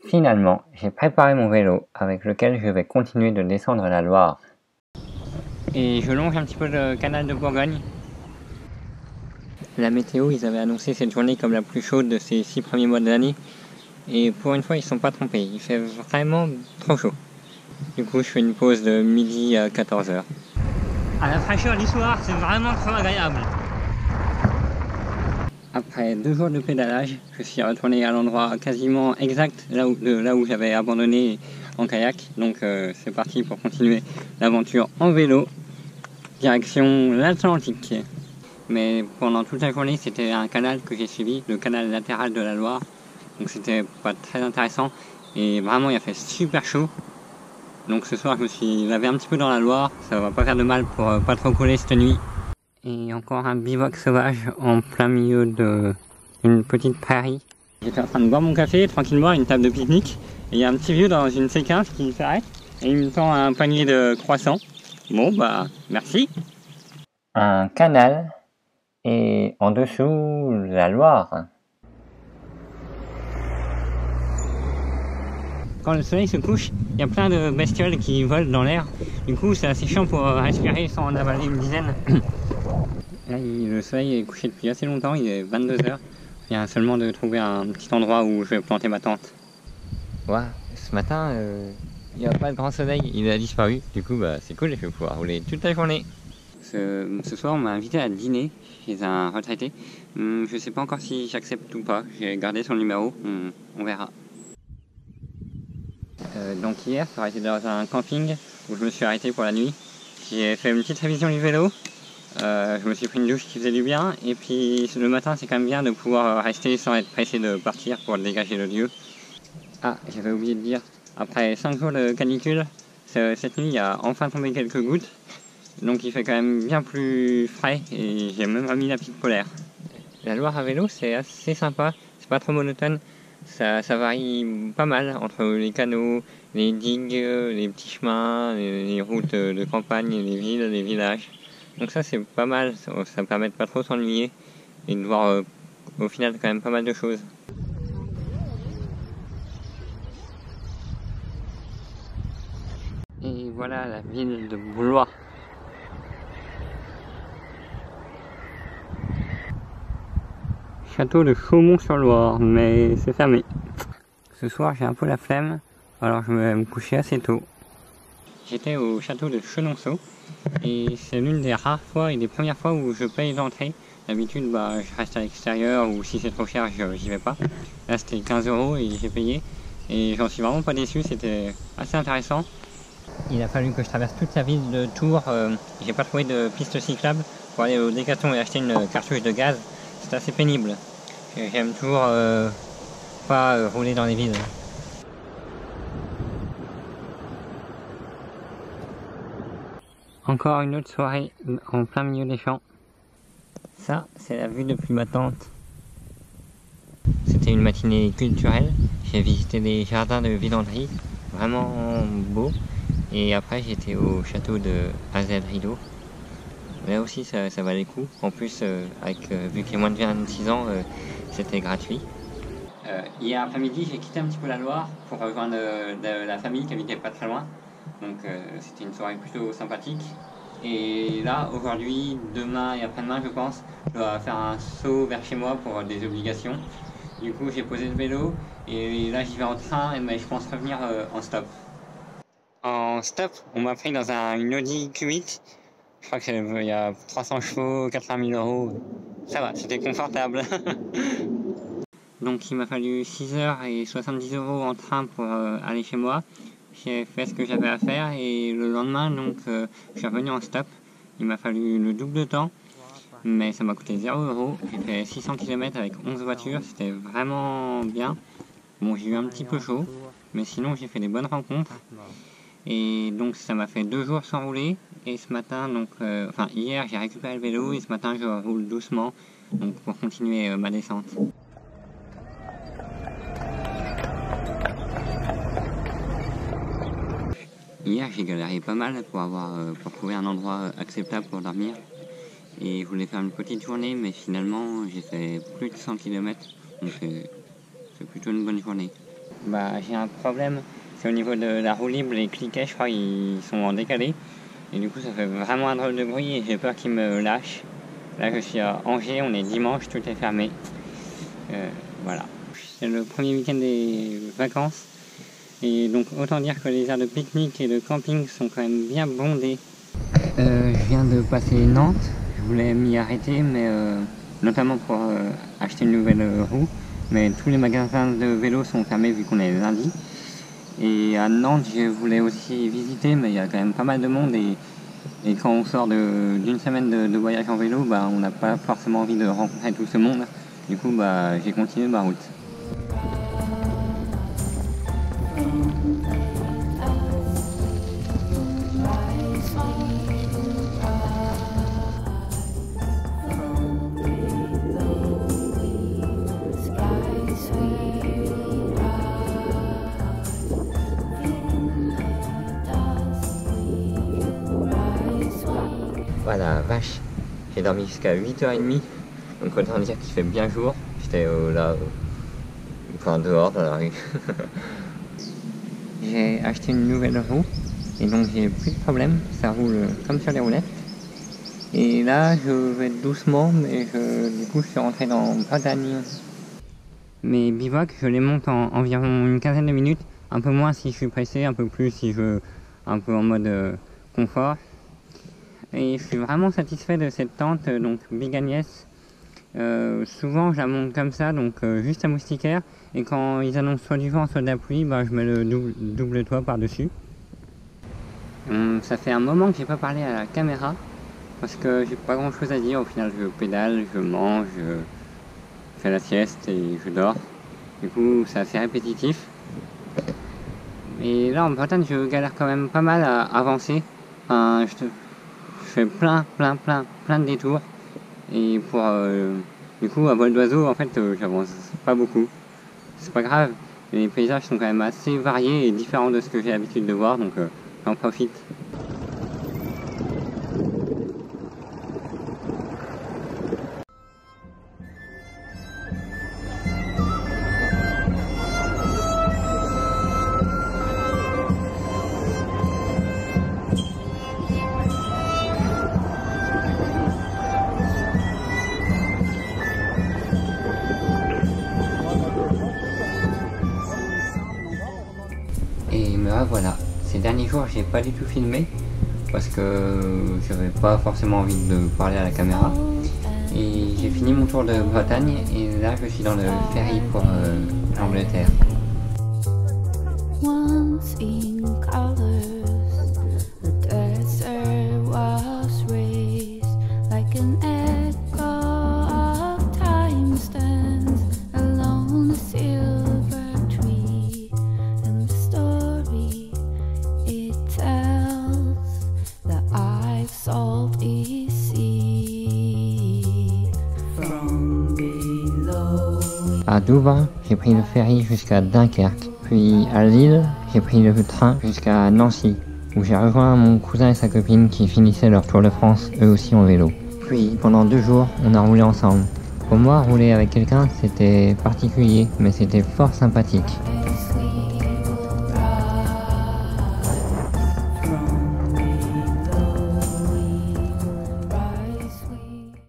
Finalement, j'ai préparé mon vélo avec lequel je vais continuer de descendre la Loire. Et je longe un petit peu le canal de Bourgogne. La météo, ils avaient annoncé cette journée comme la plus chaude de ces 6 premiers mois de l'année. Et pour une fois, ils ne sont pas trompés. Il fait vraiment trop chaud. Du coup, je fais une pause de midi à 14h. À la fraîcheur du soir, c'est vraiment trop agréable. Après 2 jours de pédalage, je suis retourné à l'endroit quasiment exact là où j'avais abandonné en kayak. Donc c'est parti pour continuer l'aventure en vélo, direction l'Atlantique. Mais pendant toute la journée, c'était un canal que j'ai suivi, le canal latéral de la Loire. Donc c'était pas très intéressant et vraiment il a fait super chaud. Donc ce soir je me suis lavé un petit peu dans la Loire, ça va pas faire de mal pour pas trop couler cette nuit. Et encore un bivouac sauvage en plein milieu d'une petite prairie. J'étais en train de boire mon café tranquillement à une table de pique-nique. Et il y a un petit vieux dans une C15 qui s'arrête et il me tend un panier de croissants. Bon bah merci. Un canal et en dessous la Loire. Quand le soleil se couche, il y a plein de bestioles qui volent dans l'air. Du coup c'est assez chiant pour respirer sans en avaler une dizaine. Là, le soleil est couché depuis assez longtemps, il est 22h. Il y a seulement de trouver un petit endroit où je vais planter ma tente. Ouais, ce matin, il n'y a pas de grand soleil, il a disparu. Du coup, bah, c'est cool, je vais pouvoir rouler toute la journée. Ce soir, on m'a invité à dîner chez un retraité. Je sais pas encore si j'accepte ou pas. J'ai gardé son numéro, on verra. Donc hier, j'ai été dans un camping où je me suis arrêté pour la nuit. J'ai fait une petite révision du vélo. Je me suis pris une douche qui faisait du bien. Et puis le matin, c'est quand même bien de pouvoir rester sans être pressé de partir pour dégager le lieu. Ah, j'avais oublié de dire, après 5 jours de canicule, cette nuit, il y a enfin tombé quelques gouttes. Donc il fait quand même bien plus frais et j'ai même mis la petite polaire. La Loire à vélo, c'est assez sympa, c'est pas trop monotone. Ça varie pas mal entre les canaux, les digues, les petits chemins, les routes de campagne, les villes, les villages. Donc ça c'est pas mal, ça permet de pas trop s'ennuyer et de voir au final quand même pas mal de choses. Et voilà la ville de Blois. Château de Chaumont-sur-Loire, mais c'est fermé. Ce soir j'ai un peu la flemme, alors je vais me coucher assez tôt. J'étais au château de Chenonceau et c'est l'une des rares fois et des premières fois où je paye l'entrée. D'habitude bah, je reste à l'extérieur ou si c'est trop cher j'y vais pas. Là c'était 15 € et j'ai payé et j'en suis vraiment pas déçu, c'était assez intéressant. Il a fallu que je traverse toute la ville de Tours, j'ai pas trouvé de piste cyclable pour aller au Décathlon et acheter une cartouche de gaz, c'est assez pénible. J'aime toujours pas rouler dans les villes. Encore une autre soirée en plein milieu des champs. Ça, c'est la vue depuis ma tente. C'était une matinée culturelle. J'ai visité des jardins de Villandry, vraiment beaux. Et après, j'étais au château de AZ Rideau. Là aussi, ça valait le coup. En plus, vu qu'il y a moins de 26 ans, c'était gratuit. Hier après-midi, j'ai quitté un petit peu la Loire pour rejoindre la famille qui habitait pas très loin. Donc c'était une soirée plutôt sympathique. Et là, aujourd'hui, demain et après-demain, je pense, je dois faire un saut vers chez moi pour des obligations. Du coup, j'ai posé le vélo et là, j'y vais en train et je pense revenir en stop. En stop, on m'a pris dans une Audi Q8. Je crois qu'il y a 300 chevaux, 80 000 €. Ça va, c'était confortable. Donc il m'a fallu 6h et 70 € en train pour aller chez moi. J'ai fait ce que j'avais à faire et le lendemain, donc, je suis revenu en stop. Il m'a fallu le double de temps, mais ça m'a coûté 0 €. J'ai fait 600 km avec 11 voitures, c'était vraiment bien. Bon, j'ai eu un petit peu chaud, mais sinon j'ai fait des bonnes rencontres. Et donc ça m'a fait 2 jours sans rouler. Et ce matin, hier j'ai récupéré le vélo et ce matin je roule doucement donc, pour continuer ma descente. Hier j'ai galéré pas mal pour trouver un endroit acceptable pour dormir. Et je voulais faire une petite journée, mais finalement j'ai fait plus de 100 km, donc c'est plutôt une bonne journée. j'ai un problème, c'est au niveau de la roue libre, les cliquets, je crois, ils sont en décalé. Et du coup, ça fait vraiment un drôle de bruit et j'ai peur qu'ils me lâchent. Là, je suis à Angers, on est dimanche, tout est fermé. Voilà. C'est le premier week-end des vacances. Et donc, autant dire que les aires de pique-nique et de camping sont quand même bien bondées. Je viens de passer Nantes. Je voulais m'y arrêter, mais notamment pour acheter une nouvelle roue. Mais tous les magasins de vélo sont fermés vu qu'on est lundi. Et à Nantes, je voulais aussi visiter, mais il y a quand même pas mal de monde. Et quand on sort d'une semaine de voyage en vélo, on n'a pas forcément envie de rencontrer tout ce monde. Du coup, j'ai continué ma route. Voilà, vache, j'ai dormi jusqu'à 8h30, donc autant dire qu'il fait bien jour. J'étais dehors dans la rue. J'ai acheté une nouvelle roue, et donc j'ai plus de problème, ça roule comme sur les roulettes. Et là, je vais doucement, mais du coup, je suis rentré dans Bretagne. Mes bivouacs, je les monte en environ une quinzaine de minutes, un peu moins si je suis pressé, un peu plus si je veux un peu en mode confort. Et je suis vraiment satisfait de cette tente, donc Big Agnès. Souvent je la monte comme ça, donc juste à moustiquaire. Et quand ils annoncent soit du vent, soit de la pluie, je mets le double toit par-dessus. Ça fait un moment que j'ai pas parlé à la caméra, parce que j'ai pas grand chose à dire. Au final, je pédale, je mange, je fais la sieste et je dors. Du coup, c'est assez répétitif. Et là, en Bretagne, je galère quand même pas mal à avancer. Enfin, je fais plein de détours. Et du coup, à vol d'oiseau, en fait, j'avance pas beaucoup. C'est pas grave, les paysages sont quand même assez variés et différents de ce que j'ai l'habitude de voir, donc j'en profite. Et me voilà, ces derniers jours j'ai pas du tout filmé parce que j'avais pas forcément envie de parler à la caméra. Et j'ai fini mon tour de Bretagne et là je suis dans le ferry pour l'Angleterre. À Douvres, j'ai pris le ferry jusqu'à Dunkerque, puis à Lille, j'ai pris le train jusqu'à Nancy, où j'ai rejoint mon cousin et sa copine qui finissaient leur tour de France, eux aussi en vélo. Puis pendant 2 jours, on a roulé ensemble. Pour moi, rouler avec quelqu'un, c'était particulier, mais c'était fort sympathique.